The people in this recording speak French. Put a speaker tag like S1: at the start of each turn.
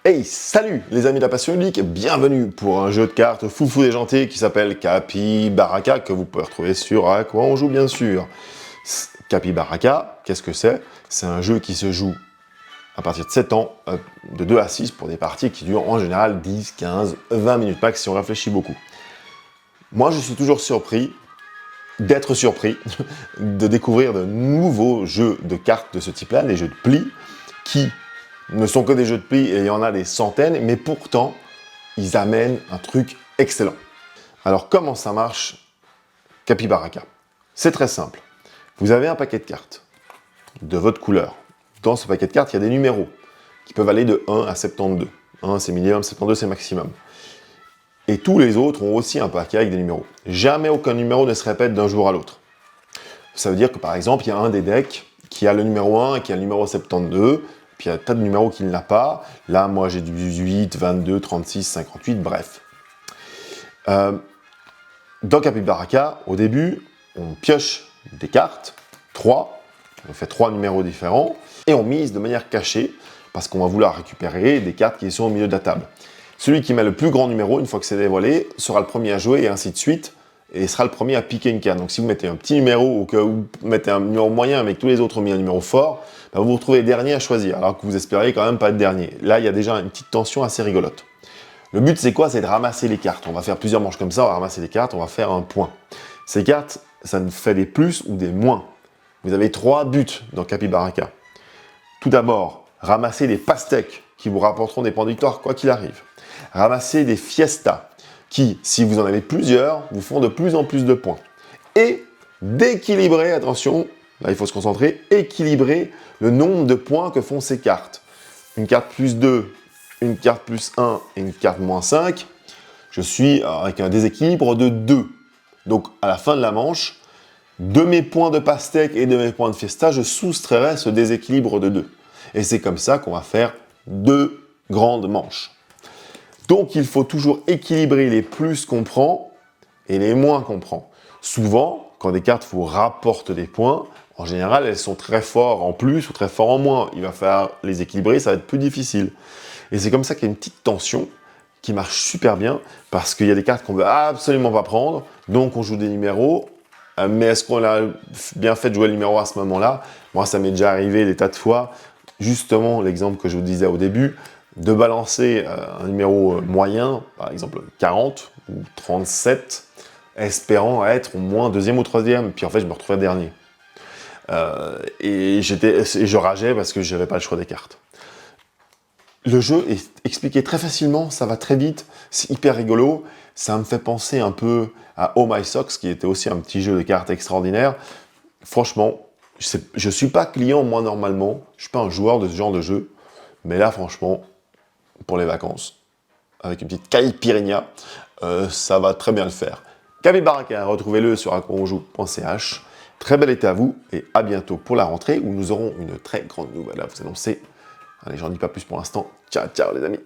S1: Hey, salut les amis de la passion ludique, bienvenue pour un jeu de cartes foufou déjanté qui s'appelle Capybaraka, que vous pouvez retrouver sur À quoi on joue bien sûr. Capybaraka, qu'est-ce que c'est? C'est un jeu qui se joue à partir de 7 ans, de 2 à 6 pour des parties qui durent en général 10, 15, 20 minutes max si on réfléchit beaucoup. Moi je suis toujours surpris d'être surpris de découvrir de nouveaux jeux de cartes de ce type-là, les jeux de plis, qui ne sont que des jeux de plis et il y en a des centaines, mais pourtant, ils amènent un truc excellent. Alors, comment ça marche, Capybaraka? C'est très simple. Vous avez un paquet de cartes de votre couleur. Dans ce paquet de cartes, il y a des numéros qui peuvent aller de 1 à 72. 1 c'est minimum, 72 c'est maximum. Et tous les autres ont aussi un paquet avec des numéros. Jamais aucun numéro ne se répète d'un jour à l'autre. Ça veut dire que par exemple, il y a un des decks qui a le numéro 1 et qui a le numéro 72, puis il y a un tas de numéros qui ne l'a pas. Là, moi, j'ai du 18, 22, 36, 58, bref. Dans Capybaraka, au début, on pioche des cartes, 3, on fait 3 numéros différents, et on mise de manière cachée, parce qu'on va vouloir récupérer des cartes qui sont au milieu de la table. Celui qui met le plus grand numéro, une fois que c'est dévoilé, sera le premier à jouer, et ainsi de suite, et sera le premier à piquer une carte. Donc si vous mettez un petit numéro, ou que vous mettez un numéro moyen, mais que tous les autres ont mis un numéro fort, bah vous vous retrouvez dernier à choisir, alors que vous espériez quand même pas être dernier. Là, il y a déjà une petite tension assez rigolote. Le but, c'est quoi? C'est de ramasser les cartes. On va faire plusieurs manches comme ça, on va ramasser les cartes, on va faire un point. Ces cartes, ça nous fait des plus ou des moins. Vous avez 3 buts dans Capybaraka. Tout d'abord, ramasser des pastèques qui vous rapporteront des points de victoire quoi qu'il arrive. Ramasser des fiestas qui, si vous en avez plusieurs, vous font de plus en plus de points. Et d'équilibrer, attention, là il faut se concentrer, équilibrer le nombre de points que font ces cartes. Une carte plus 2, une carte plus 1 et une carte moins 5, je suis avec un déséquilibre de 2. Donc à la fin de la manche, de mes points de pastèque et de mes points de fiesta, je soustrairai ce déséquilibre de 2. Et c'est comme ça qu'on va faire 2 grandes manches. Donc il faut toujours équilibrer les plus qu'on prend et les moins qu'on prend. Souvent, quand des cartes vous rapportent des points, en général, elles sont très fortes en plus ou très fortes en moins. Il va falloir les équilibrer, ça va être plus difficile. Et c'est comme ça qu'il y a une petite tension qui marche super bien parce qu'il y a des cartes qu'on ne veut absolument pas prendre, donc on joue des numéros. Mais est-ce qu'on a bien fait de jouer le numéro à ce moment-là? Moi, ça m'est déjà arrivé des tas de fois. Justement, l'exemple que je vous disais au début, de balancer un numéro moyen, par exemple 40 ou 37, espérant être au moins deuxième ou troisième, puis en fait je me retrouvais dernier. Et je rageais parce que je n'avais pas le choix des cartes. Le jeu est expliqué très facilement, ça va très vite, c'est hyper rigolo, ça me fait penser un peu à Oh My Socks, qui était aussi un petit jeu de cartes extraordinaire. Franchement, je ne suis pas client moi normalement, je ne suis pas un joueur de ce genre de jeu, mais là franchement, pour les vacances, avec une petite caipirinha, ça va très bien le faire. Capybaraka, retrouvez-le sur aquaonjoue.ch. Très bel été à vous et à bientôt pour la rentrée où nous aurons une très grande nouvelle à vous annoncer. Allez, j'en dis pas plus pour l'instant. Ciao, ciao les amis.